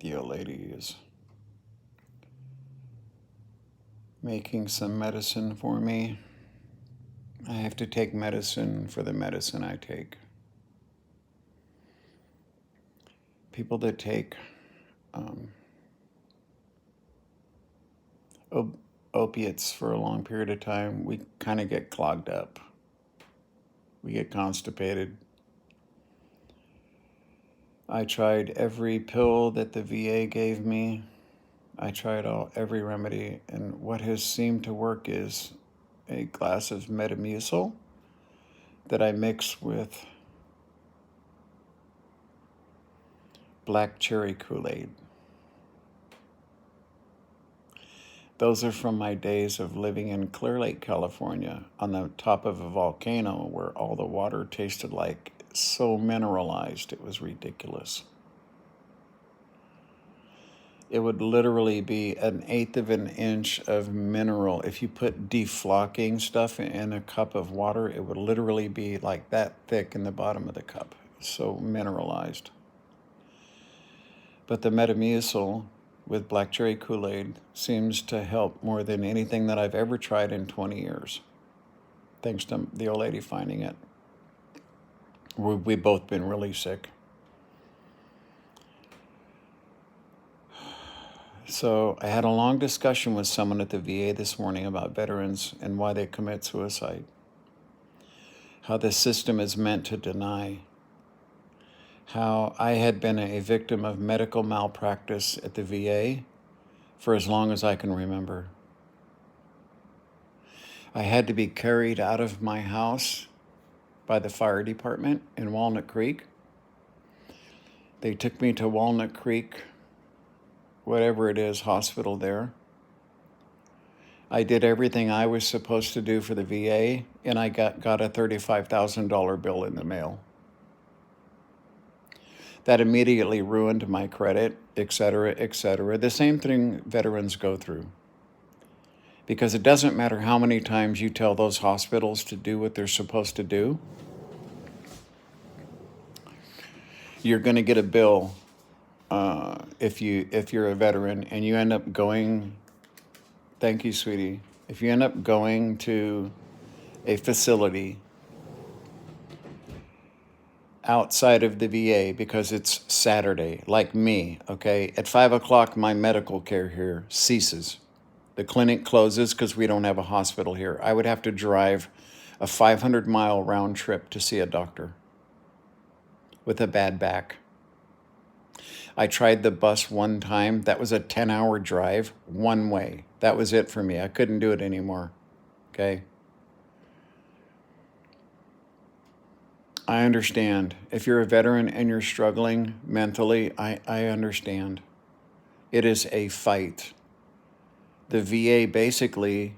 the old lady is making some medicine for me. I have to take medicine for the medicine I take. People that take opiates for a long period of time, we kind of get clogged up. We get constipated. I tried every pill that the VA gave me. I tried every remedy, and what has seemed to work is a glass of Metamucil that I mix with black cherry Kool-Aid. Those are from my days of living in Clear Lake, California, on the top of a volcano where all the water tasted like so mineralized it was ridiculous. It would literally be 1/8 of an inch of mineral. If you put deflocking stuff in a cup of water, it would literally be like that thick in the bottom of the cup. So mineralized. But the Metamucil with black cherry Kool-Aid seems to help more than anything that I've ever tried in 20 years. Thanks to the old lady finding it. We've both been really sick. So I had a long discussion with someone at the VA this morning about veterans and why they commit suicide. How the system is meant to deny. How I had been a victim of medical malpractice at the VA for as long as I can remember. I had to be carried out of my house by the fire department in Walnut Creek. They took me to Walnut Creek, whatever it is, hospital there. I did everything I was supposed to do for the VA, and I got a $35,000 bill in the mail. That immediately ruined my credit, et cetera, et cetera. The same thing veterans go through. Because it doesn't matter how many times you tell those hospitals to do what they're supposed to do, you're going to get a bill if you're a veteran and you end up going, thank you, sweetie, if you end up going to a facility outside of the VA because it's Saturday, like me, okay? At 5 o'clock, my medical care here ceases. The clinic closes because we don't have a hospital here. I would have to drive a 500-mile round trip to see a doctor with a bad back. I tried the bus one time. That was a 10-hour drive one way. That was it for me. I couldn't do it anymore, okay? I understand. If you're a veteran and you're struggling mentally, I understand. It is a fight. The VA basically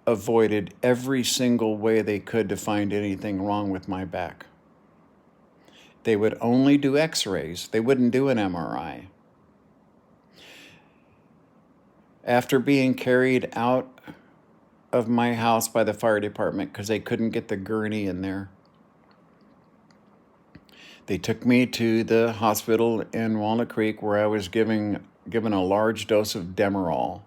avoided every single way they could to find anything wrong with my back. They would only do x-rays. They wouldn't do an MRI. After being carried out of my house by the fire department because they couldn't get the gurney in there, they took me to the hospital in Walnut Creek where I was given a large dose of Demerol.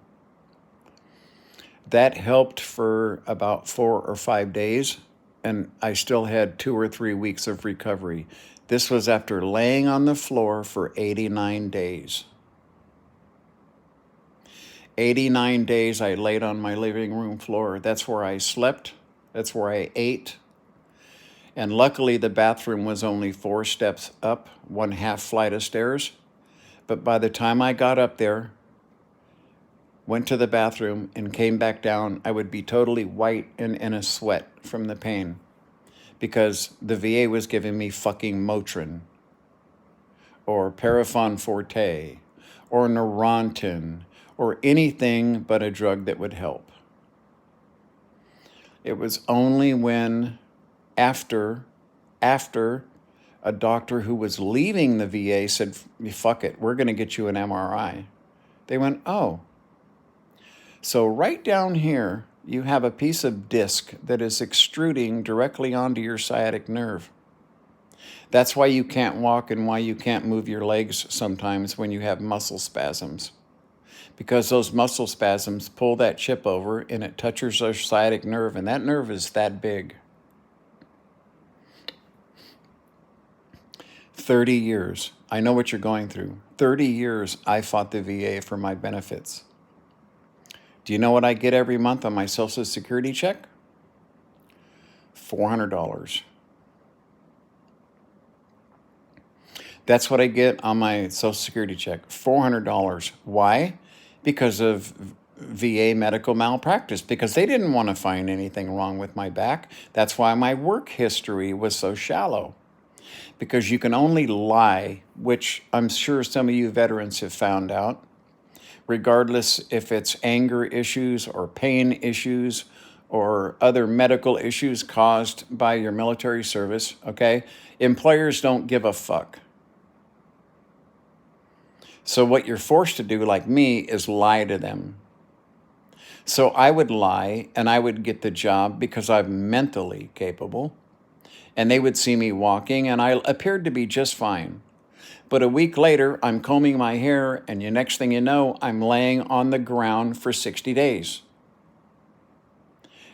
That helped for about 4 or 5 days, and I still had 2 or 3 weeks of recovery. This was after laying on the floor for 89 days. 89 days I laid on my living room floor. That's where I slept. That's where I ate. And luckily, the bathroom was only 4 steps up, 1/2 flight of stairs. But by the time I got up there, went to the bathroom, and came back down, I would be totally white and in a sweat from the pain because the VA was giving me fucking Motrin or Paraffin Forte or Neurontin or anything but a drug that would help. It was only when after a doctor who was leaving the VA said, fuck it, we're going to get you an MRI. They went, oh. So right down here, you have a piece of disc that is extruding directly onto your sciatic nerve. That's why you can't walk and why you can't move your legs sometimes when you have muscle spasms. Because those muscle spasms pull that chip over and it touches your sciatic nerve, and that nerve is that big. 30 years. I know what you're going through. 30 years I fought the VA for my benefits. Do you know what I get every month on my Social Security check? $400. That's what I get on my Social Security check, $400. Why? Because of VA medical malpractice, because they didn't want to find anything wrong with my back. That's why my work history was so shallow. Because you can only lie, which I'm sure some of you veterans have found out, regardless if it's anger issues or pain issues or other medical issues caused by your military service, okay? Employers don't give a fuck. So what you're forced to do, like me, is lie to them. So I would lie and I would get the job because I'm mentally capable. And they would see me walking and I appeared to be just fine. But a week later, I'm combing my hair and the next thing you know, I'm laying on the ground for 60 days.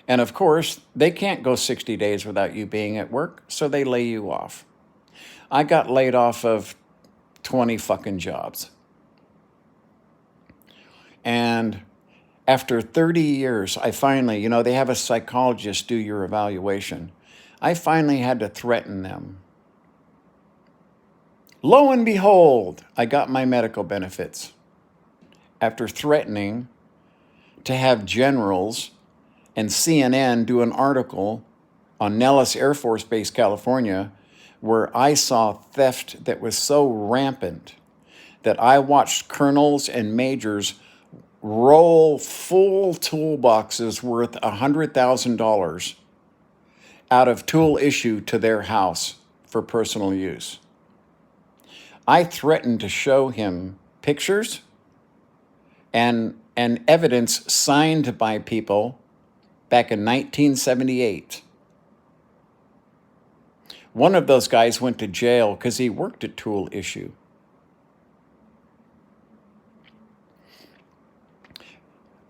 And of course, they can't go 60 days without you being at work, so they lay you off. I got laid off of 20 fucking jobs. And after 30 years, I finally, they have a psychologist do your evaluation. I finally had to threaten them. Lo and behold, I got my medical benefits. After threatening to have generals and CNN do an article on Nellis Air Force Base, California, where I saw theft that was so rampant that I watched colonels and majors roll full toolboxes worth $100,000 out of tool issue to their house for personal use. I threatened to show him pictures and evidence signed by people back in 1978. One of those guys went to jail because he worked at tool issue.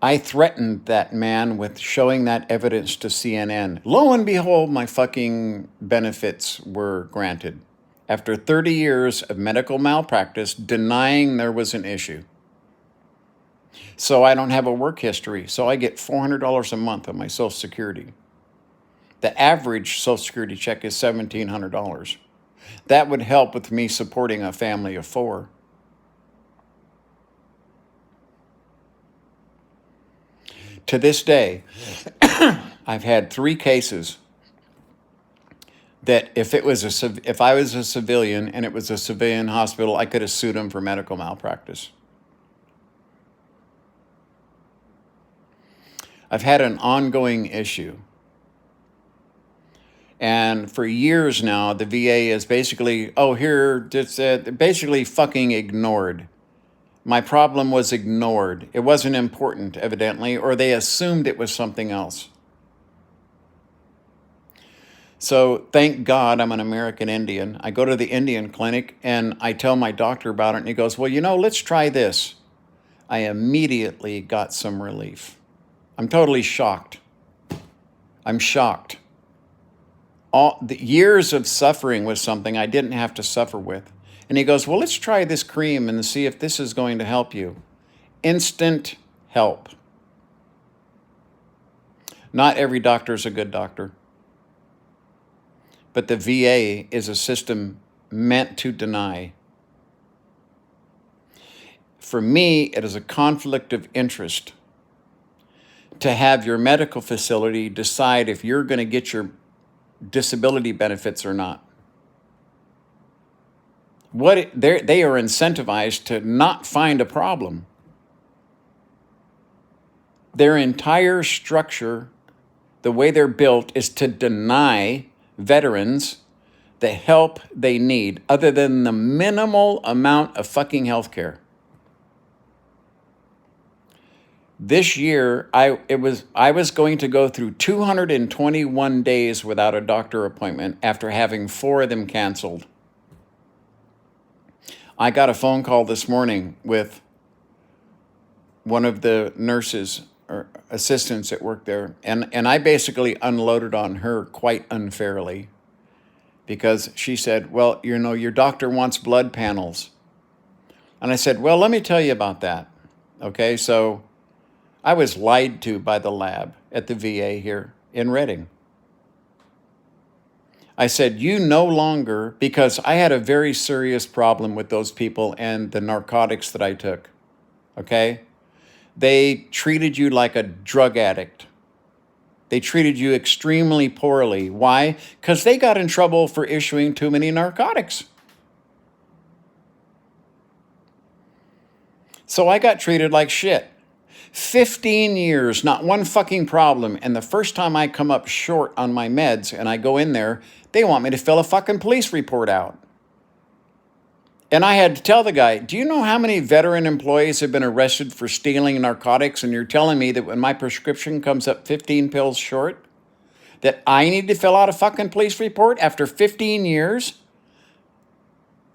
I threatened that man with showing that evidence to CNN. Lo and behold, my fucking benefits were granted after 30 years of medical malpractice denying there was an issue. So I don't have a work history, so I get $400 a month on my Social Security. The average Social Security check is $1,700. That would help with me supporting a family of 4. To this day, I've had 3 cases that if I was a civilian and it was a civilian hospital, I could have sued them for medical malpractice. I've had an ongoing issue. And for years now, the VA is basically, basically fucking ignored. My problem was ignored. It wasn't important, evidently, or they assumed it was something else. So thank God I'm an American Indian. I go to the Indian clinic and I tell my doctor about it and he goes, well, let's try this. I immediately got some relief. I'm totally shocked. I'm shocked. All the years of suffering was something I didn't have to suffer with. And he goes, well, let's try this cream and see if this is going to help you. Instant help. Not every doctor is a good doctor. But the VA is a system meant to deny. For me, it is a conflict of interest to have your medical facility decide if you're going to get your disability benefits or not. They are incentivized to not find a problem. Their entire structure, the way they're built, is to deny veterans the help they need, other than the minimal amount of fucking health care. This year, I was going to go through 221 days without a doctor appointment after having 4 of them canceled. I got a phone call this morning with one of the nurses or assistants that work there, and I basically unloaded on her quite unfairly because she said, well, you know, your doctor wants blood panels. And I said, well, let me tell you about that. Okay, so I was lied to by the lab at the VA here in Reading. I said, you no longer, because I had a very serious problem with those people and the narcotics that I took, okay? They treated you like a drug addict. They treated you extremely poorly. Why? Because they got in trouble for issuing too many narcotics. So I got treated like shit. 15 years, not one fucking problem. And the first time I come up short on my meds and I go in there, they want me to fill a fucking police report out. And I had to tell the guy, do you know how many veteran employees have been arrested for stealing narcotics? And you're telling me that when my prescription comes up 15 pills short, that I need to fill out a fucking police report after 15 years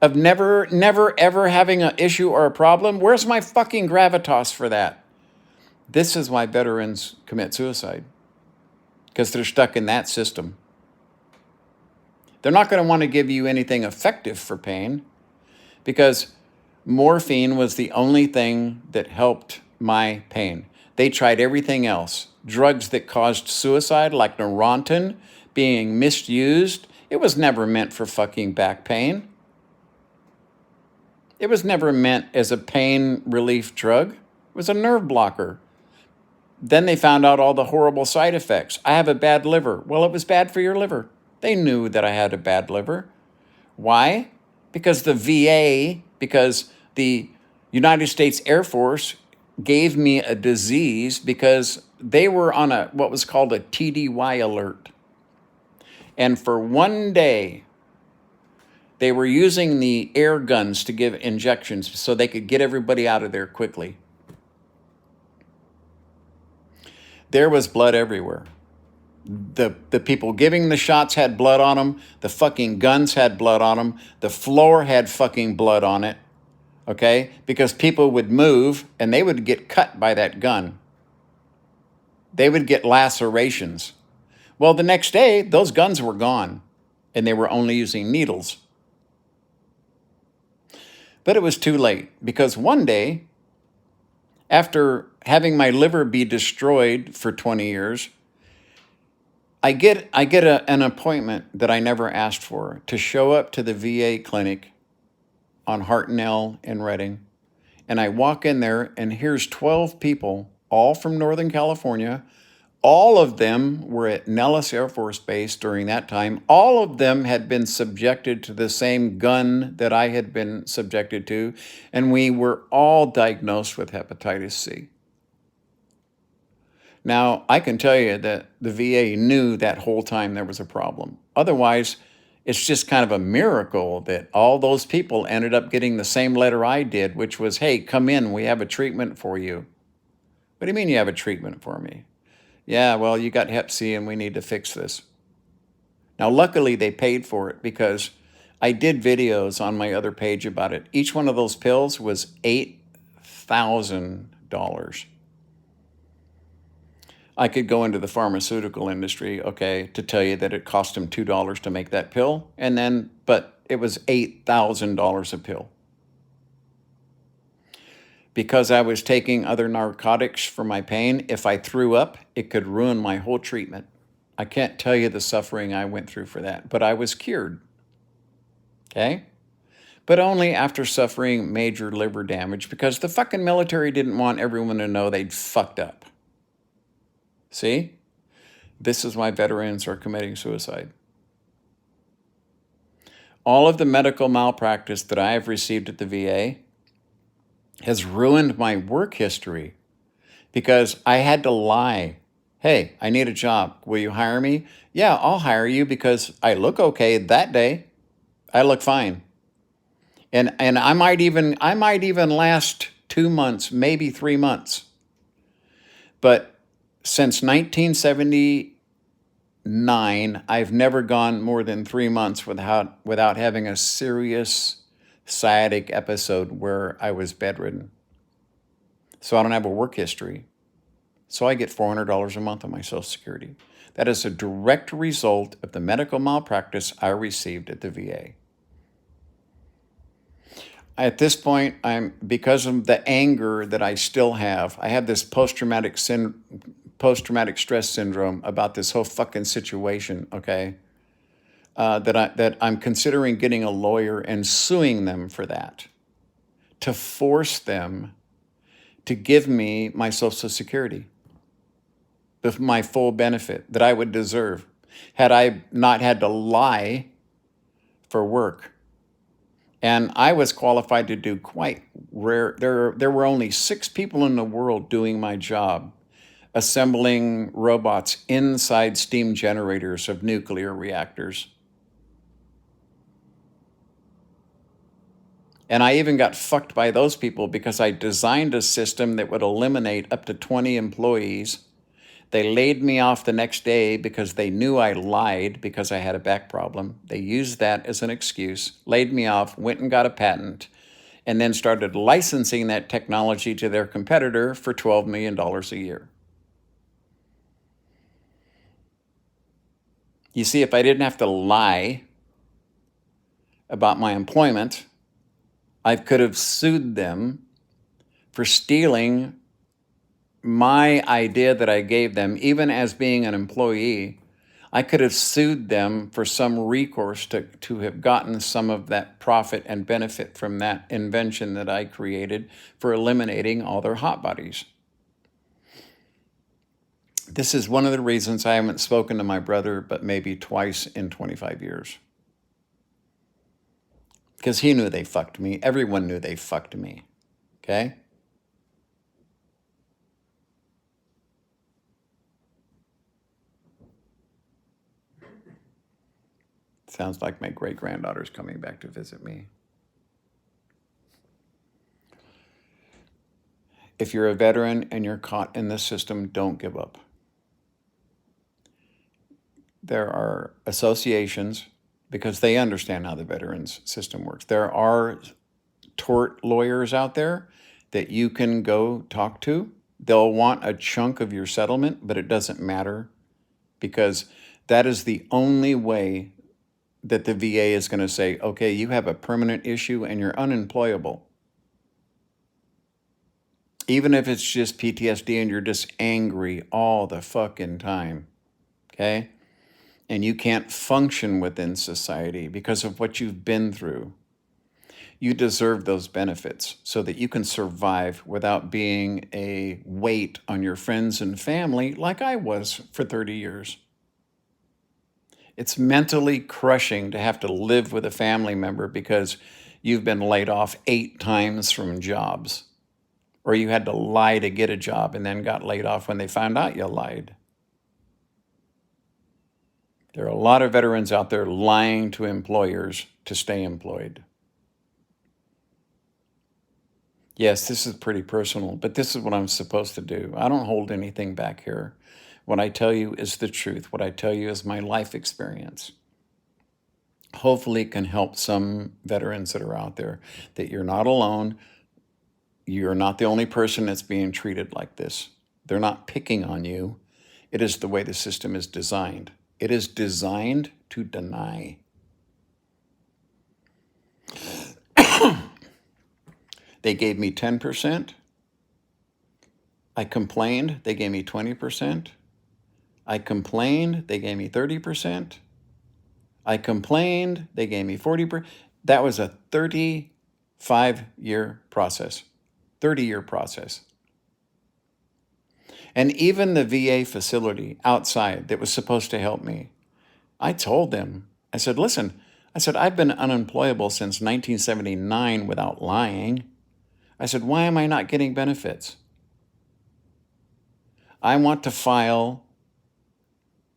of never, ever having an issue or a problem? Where's my fucking gravitas for that? This is why veterans commit suicide, because they're stuck in that system. They're not going to want to give you anything effective for pain, because morphine was the only thing that helped my pain. They tried everything else. Drugs that caused suicide, like Neurontin, being misused. It was never meant for fucking back pain. It was never meant as a pain relief drug. It was a nerve blocker. Then they found out all the horrible side effects. I have a bad liver. Well, it was bad for your liver. They knew that I had a bad liver. Why? Because the VA, because the United States Air Force gave me a disease because they were on what was called a TDY alert. And for one day, they were using the air guns to give injections so they could get everybody out of there quickly. There was blood everywhere. The people giving the shots had blood on them. The fucking guns had blood on them. The floor had fucking blood on it, okay? Because people would move and they would get cut by that gun. They would get lacerations. Well, the next day, those guns were gone and they were only using needles. But it was too late, because one day, after having my liver be destroyed for 20 years, I get an appointment that I never asked for to show up to the VA clinic on Hartnell in Reading. And I walk in there, and here's 12 people, all from Northern California. All of them were at Nellis Air Force Base during that time. All of them had been subjected to the same gun that I had been subjected to, and we were all diagnosed with hepatitis C. Now, I can tell you that the VA knew that whole time there was a problem. Otherwise, it's just kind of a miracle that all those people ended up getting the same letter I did, which was, hey, come in, we have a treatment for you. What do you mean you have a treatment for me? Yeah, well, you got Hep C and we need to fix this. Now, luckily, they paid for it because I did videos on my other page about it. Each one of those pills was $8,000. I could go into the pharmaceutical industry, okay, to tell you that it cost them $2 to make that pill, but it was $8,000 a pill. Because I was taking other narcotics for my pain, if I threw up, it could ruin my whole treatment. I can't tell you the suffering I went through for that, but I was cured, okay? But only after suffering major liver damage, because the fucking military didn't want everyone to know they'd fucked up. See? This is why veterans are committing suicide. All of the medical malpractice that I have received at the VA has ruined my work history because I had to lie. Hey, I need a job. Will you hire me? Yeah, I'll hire you because I look okay that day. I look fine. And I might even last 2 months, maybe 3 months. But since 1979, I've never gone more than 3 months without having a serious sciatic episode where I was bedridden. So I don't have a work history. So I get $400 a month on my Social Security. That is a direct result of the medical malpractice I received at the VA. At this point, because of the anger that I still have, I have this post-traumatic stress syndrome about this whole fucking situation, okay? That I'm considering getting a lawyer and suing them for that, to force them to give me my Social Security, with my full benefit that I would deserve, had I not had to lie for work. And I was qualified to do quite rare. There were only 6 people in the world doing my job, assembling robots inside steam generators of nuclear reactors. And I even got fucked by those people because I designed a system that would eliminate up to 20 employees. They laid me off the next day because they knew I lied because I had a back problem. They used that as an excuse, laid me off, went and got a patent, and then started licensing that technology to their competitor for $12 million a year. You see, if I didn't have to lie about my employment, I could have sued them for stealing my idea that I gave them, even as being an employee. I could have sued them for some recourse to have gotten some of that profit and benefit from that invention that I created for eliminating all their hot bodies. This is one of the reasons I haven't spoken to my brother but maybe twice in 25 years. Because he knew they fucked me. Everyone knew they fucked me. Okay? Sounds like my great-granddaughter's coming back to visit me. If you're a veteran and you're caught in this system, don't give up. There are associations, because they understand how the veterans system works. There are tort lawyers out there that you can go talk to. They'll want a chunk of your settlement, but it doesn't matter, because that is the only way that the VA is going to say, okay, you have a permanent issue and you're unemployable. Even if it's just PTSD and you're just angry all the fucking time, okay? And you can't function within society because of what you've been through. You deserve those benefits so that you can survive without being a weight on your friends and family like I was for 30 years. It's mentally crushing to have to live with a family member because you've been laid off 8 times from jobs, or you had to lie to get a job and then got laid off when they found out you lied. There are a lot of veterans out there lying to employers to stay employed. Yes, this is pretty personal, but this is what I'm supposed to do. I don't hold anything back here. What I tell you is the truth. What I tell you is my life experience. Hopefully it can help some veterans that are out there, that you're not alone. You're not the only person that's being treated like this. They're not picking on you. It is the way the system is designed. It is designed to deny. They gave me 10%. I complained. They gave me 20%. I complained. They gave me 30%. I complained. They gave me 40%. That was a 35-year process, 30-year process. And even the VA facility outside that was supposed to help me, I told them, I said, listen, I've been unemployable since 1979 without lying. I said, why am I not getting benefits? I want to file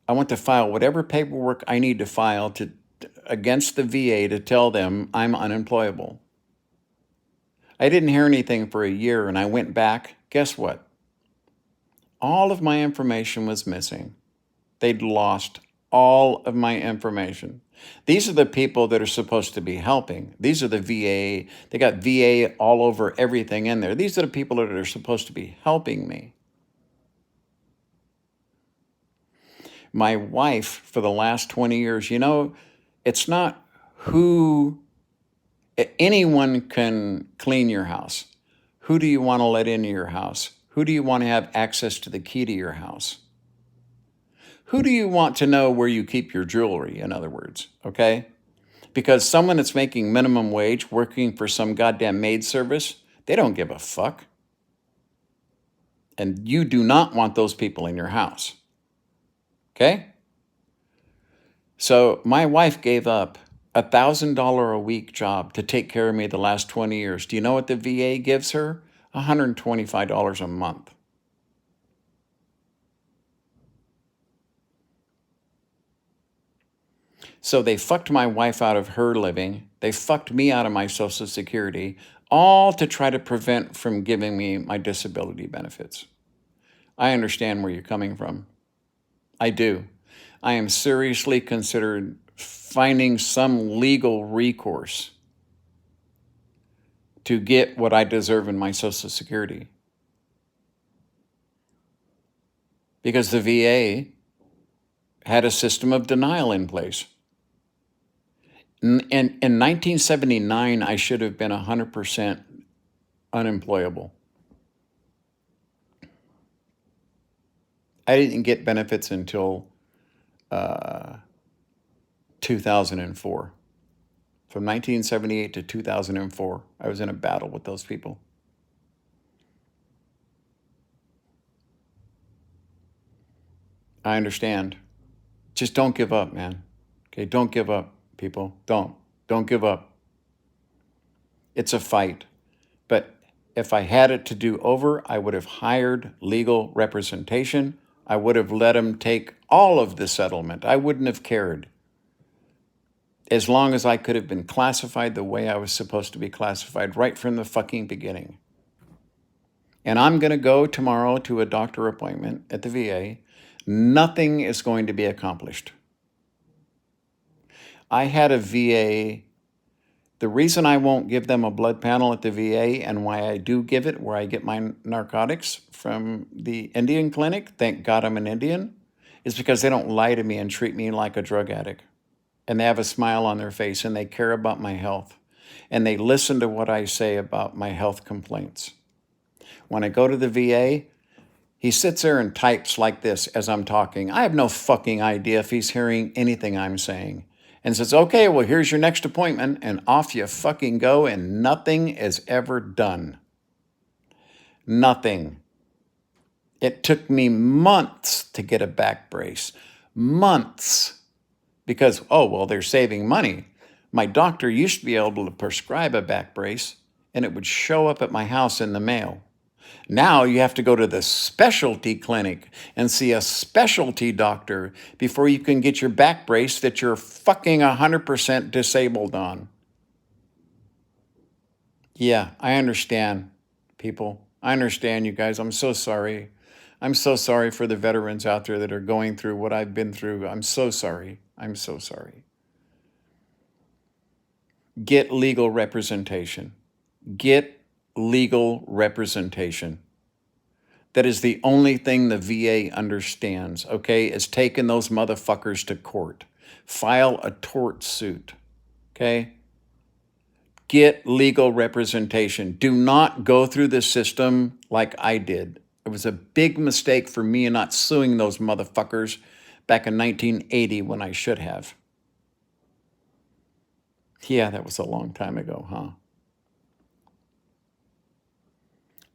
whatever paperwork I need to file against the VA to tell them I'm unemployable. I didn't hear anything for a year, and I went back. Guess what? All of my information was missing. They'd lost all of my information. These are the people that are supposed to be helping. These are the VA. They got VA all over everything in there. These are the people that are supposed to be helping me. My wife, for the last 20 years, it's not who anyone can clean your house. Who do you want to let into your house? Who do you want to have access to the key to your house? Who do you want to know where you keep your jewelry, in other words, okay? Because someone that's making minimum wage working for some goddamn maid service, they don't give a fuck. And you do not want those people in your house, okay? So my wife gave up $1,000 a week job to take care of me the last 20 years. Do you know what the VA gives her? $125 a month. So they fucked my wife out of her living. They fucked me out of my Social Security, all to try to prevent from giving me my disability benefits. I understand where you're coming from. I do. I am seriously considering finding some legal recourse to get what I deserve in my Social Security. Because the VA had a system of denial in place. In 1979, I should have been 100% unemployable. I didn't get benefits until 2004. From 1978 to 2004, I was in a battle with those people. I understand. Just don't give up, man. Okay, don't give up, people. Don't give up. It's a fight. But if I had it to do over, I would have hired legal representation. I would have let them take all of the settlement. I wouldn't have cared. As long as I could have been classified the way I was supposed to be classified right from the fucking beginning. And I'm going to go tomorrow to a doctor appointment at the VA. Nothing is going to be accomplished. I had a VA. The reason I won't give them a blood panel at the VA and why I do give it, where I get my narcotics from the Indian clinic, thank God I'm an Indian, is because they don't lie to me and treat me like a drug addict. And they have a smile on their face and they care about my health. And they listen to what I say about my health complaints. When I go to the VA, he sits there and types like this as I'm talking. I have no fucking idea if he's hearing anything I'm saying. And says, okay, well, here's your next appointment, and off you fucking go, and nothing is ever done. Nothing. It took me months to get a back brace. Months. Because, oh, well, they're saving money. My doctor used to be able to prescribe a back brace, and it would show up at my house in the mail. Now you have to go to the specialty clinic and see a specialty doctor before you can get your back brace that you're fucking 100% disabled on. Yeah, I understand, people. I understand, you guys. I'm so sorry. I'm so sorry for the veterans out there that are going through what I've been through. I'm so sorry. I'm so sorry. Get legal representation. Get legal representation. That is the only thing the VA understands, okay, is taking those motherfuckers to court. File a tort suit, okay? Get legal representation. Do not go through the system like I did. It was a big mistake for me in not suing those motherfuckers back in 1980 when I should have. Yeah, that was a long time ago, huh?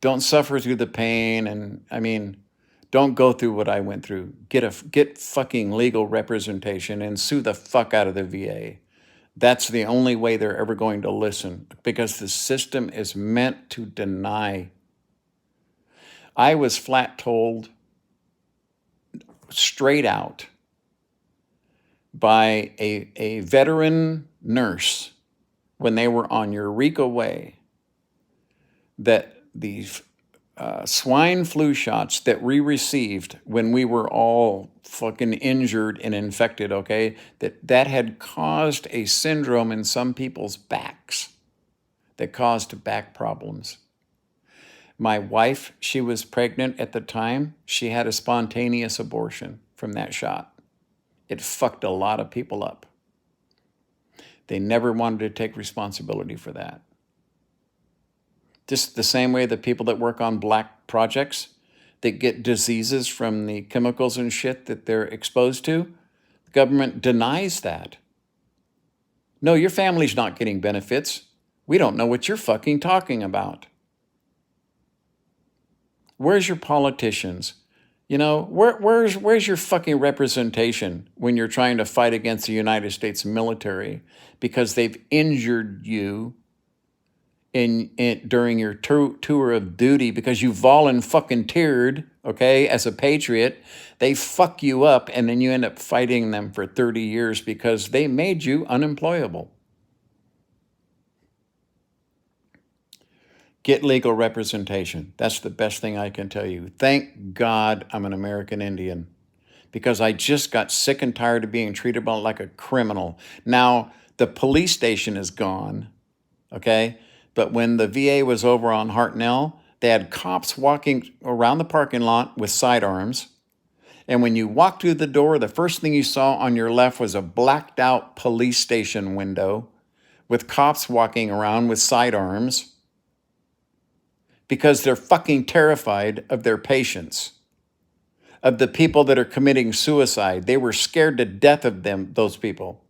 Don't suffer through the pain, and don't go through what I went through. Get fucking legal representation and sue the fuck out of the VA. That's the only way they're ever going to listen, because the system is meant to deny. I was flat told straight out by a veteran nurse when they were on Eureka Way that the swine flu shots that we received when we were all fucking injured and infected, okay, that had caused a syndrome in some people's backs that caused back problems. My wife, she was pregnant at the time. She had a spontaneous abortion from that shot. It fucked a lot of people up. They never wanted to take responsibility for that. Just the same way the people that work on black projects that get diseases from the chemicals and shit that they're exposed to, the government denies that. No, your family's not getting benefits. We don't know what you're fucking talking about. Where's your politicians? You know, where's your fucking representation when you're trying to fight against the United States military because they've injured you during your tour of duty because you volunteered, okay, as a patriot. They fuck you up and then you end up fighting them for 30 years because they made you unemployable. Get legal representation. That's the best thing I can tell you. Thank God I'm an American Indian because I just got sick and tired of being treated like a criminal. Now, the police station is gone, okay? But when the VA was over on Hartnell, they had cops walking around the parking lot with sidearms. And when you walked through the door, the first thing you saw on your left was a blacked out police station window with cops walking around with sidearms because they're fucking terrified of their patients, of the people that are committing suicide. They were scared to death of them, those people.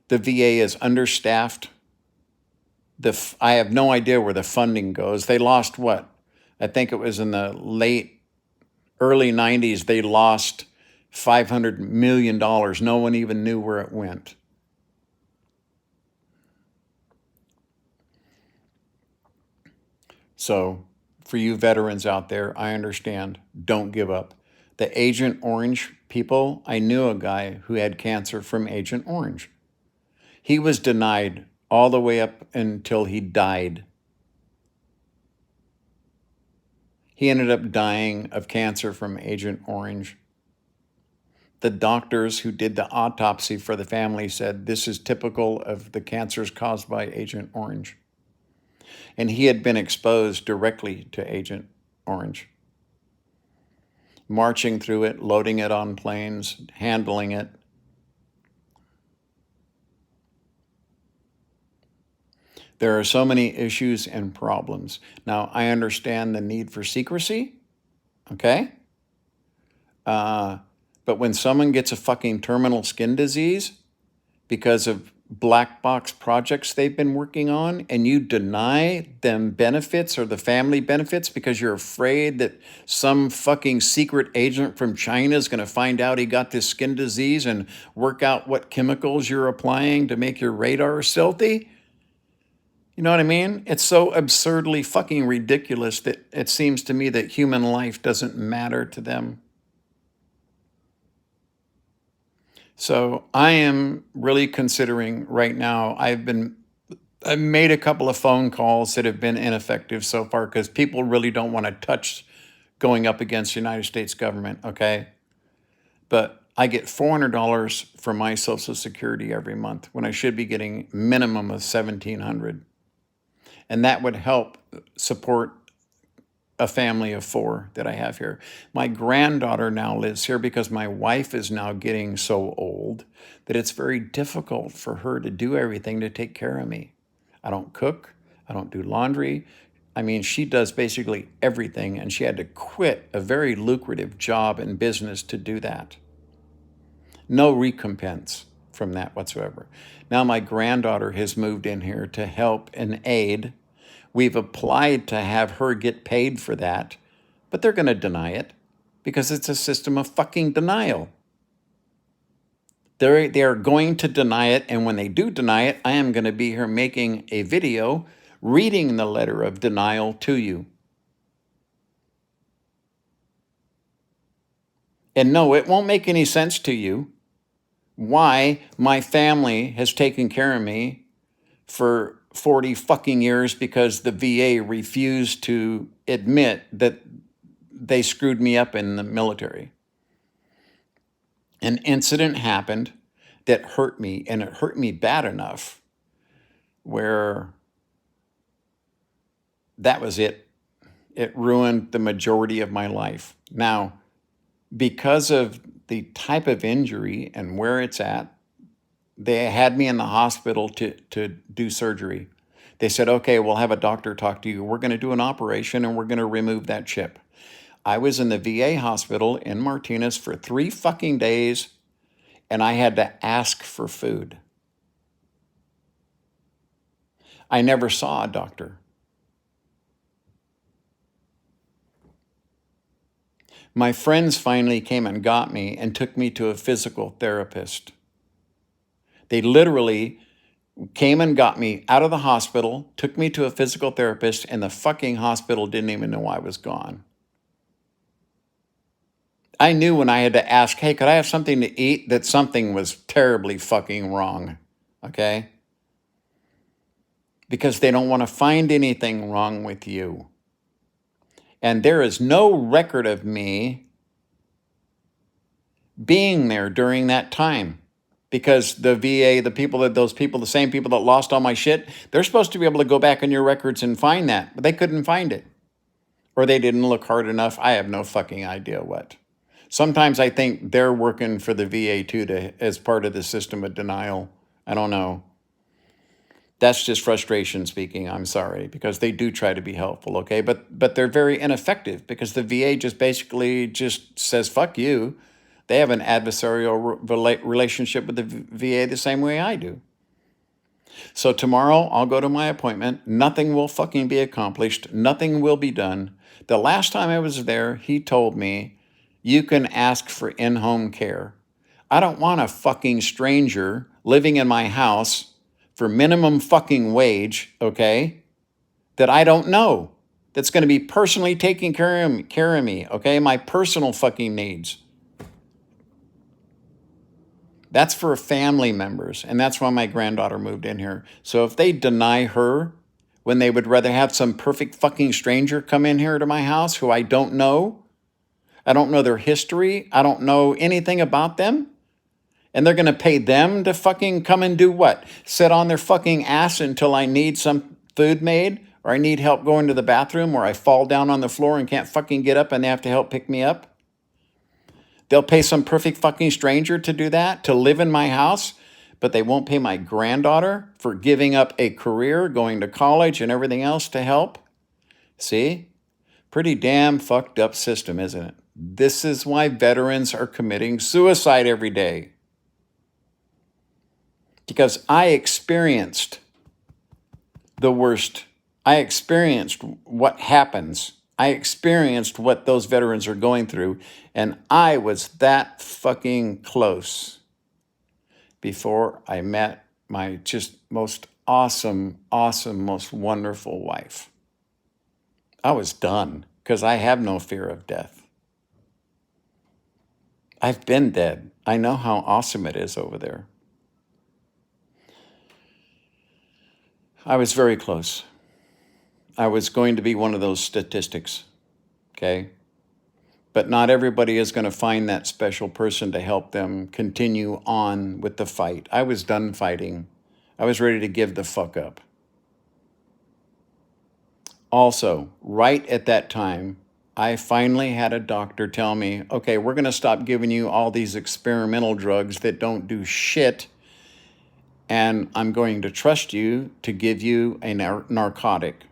The VA is understaffed. I have no idea where the funding goes. They lost what? I think it was in the early 90s, they lost $500 million. No one even knew where it went. So for you veterans out there, I understand. Don't give up. The Agent Orange people, I knew a guy who had cancer from Agent Orange. He was denied all the way up until he died. He ended up dying of cancer from Agent Orange. The doctors who did the autopsy for the family said this is typical of the cancers caused by Agent Orange. And he had been exposed directly to Agent Orange. Marching through it, loading it on planes, handling it. There are so many issues and problems. Now, I understand the need for secrecy, okay? But when someone gets a fucking terminal skin disease because of black box projects they've been working on and you deny them benefits or the family benefits because you're afraid that some fucking secret agent from China is going to find out he got this skin disease and work out what chemicals you're applying to make your radar stealthy, you know what I mean? It's so absurdly fucking ridiculous that it seems to me that human life doesn't matter to them. So I am really considering right now, I've made a couple of phone calls that have been ineffective so far because people really don't want to touch going up against the United States government, okay? But I get $400 for my Social Security every month when I should be getting minimum of $1,700. And that would help support a family of 4 that I have here. My granddaughter now lives here because my wife is now getting so old that it's very difficult for her to do everything to take care of me. I don't cook. I don't do laundry. I mean, she does basically everything, and she had to quit a very lucrative job and business to do that. No recompense from that whatsoever. Now my granddaughter has moved in here to help and aid. We've applied to have her get paid for that, but they're going to deny it because it's a system of fucking denial. They are going to deny it, and when they do deny it, I am going to be here making a video reading the letter of denial to you. And no, it won't make any sense to you why my family has taken care of me for 40 fucking years because the VA refused to admit that they screwed me up in the military. An incident happened that hurt me, and it hurt me bad enough where that was it. It ruined the majority of my life. Now, because of the type of injury and where it's at, they had me in the hospital to do surgery. They said, okay, we'll have a doctor talk to you. We're going to do an operation and we're going to remove that chip. I was in the VA hospital in Martinez for 3 fucking days, and I had to ask for food. I never saw a doctor. My friends finally came and got me and took me to a physical therapist. They literally came and got me out of the hospital, took me to a physical therapist, and the fucking hospital didn't even know I was gone. I knew when I had to ask, hey, could I have something to eat, that something was terribly fucking wrong, okay? Because they don't want to find anything wrong with you. And there is no record of me being there during that time. Because the VA, the same people that lost all my shit, they're supposed to be able to go back in your records and find that, but they couldn't find it. Or they didn't look hard enough. I have no fucking idea what. Sometimes I think they're working for the VA too, as part of the system of denial. I don't know. That's just frustration speaking. I'm sorry, because they do try to be helpful, okay? But they're very ineffective because the VA just basically just says, fuck you. They have an adversarial relationship with the VA the same way I do. So tomorrow I'll go to my appointment. Nothing will fucking be accomplished. Nothing will be done. The last time I was there, he told me, you can ask for in-home care. I don't want a fucking stranger living in my house for minimum fucking wage, okay, that I don't know, that's going to be personally taking care of me, okay, my personal fucking needs. That's for family members, and that's why my granddaughter moved in here. So if they deny her when they would rather have some perfect fucking stranger come in here to my house who I don't know their history, I don't know anything about them, and they're going to pay them to fucking come and do what? Sit on their fucking ass until I need some food made, or I need help going to the bathroom, or I fall down on the floor and can't fucking get up and they have to help pick me up? They'll pay some perfect fucking stranger to do that, to live in my house, but they won't pay my granddaughter for giving up a career, going to college and everything else to help? See? Pretty damn fucked up system, isn't it? This is why veterans are committing suicide every day. Because I experienced the worst. I experienced what happens. I experienced what those veterans are going through, and I was that fucking close before I met my just most awesome, most wonderful wife. I was done because I have no fear of death. I've been dead. I know how awesome it is over there. I was very close. I was going to be one of those statistics, okay? But not everybody is going to find that special person to help them continue on with the fight. I was done fighting. I was ready to give the fuck up. Also, right at that time, I finally had a doctor tell me, okay, we're going to stop giving you all these experimental drugs that don't do shit, and I'm going to trust you to give you a narcotic.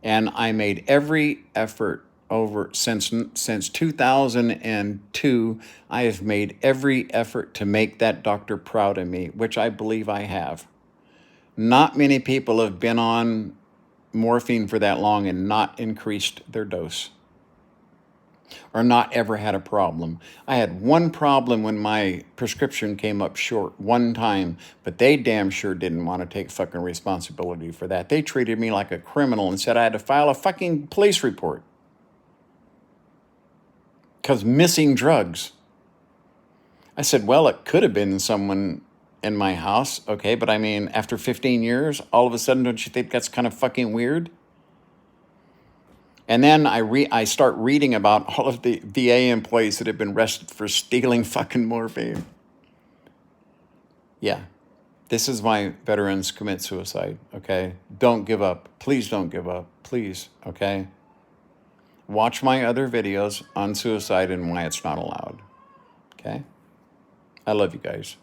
And I made every effort since 2002, I have made every effort to make that doctor proud of me, which I believe I have. Not many people have been on morphine for that long and not increased their dose, or not ever had a problem. I had one problem when my prescription came up short one time, but they damn sure didn't want to take fucking responsibility for that. They treated me like a criminal and said I had to file a fucking police report because missing drugs. I said, well, it could have been someone in my house, okay, but I mean, after 15 years, all of a sudden, don't you think that's kind of fucking weird? And then I start reading about all of the VA employees that have been arrested for stealing fucking morphine. Yeah, this is why veterans commit suicide, okay? Don't give up. Please don't give up. Please, okay? Watch my other videos on suicide and why it's not allowed, okay? I love you guys.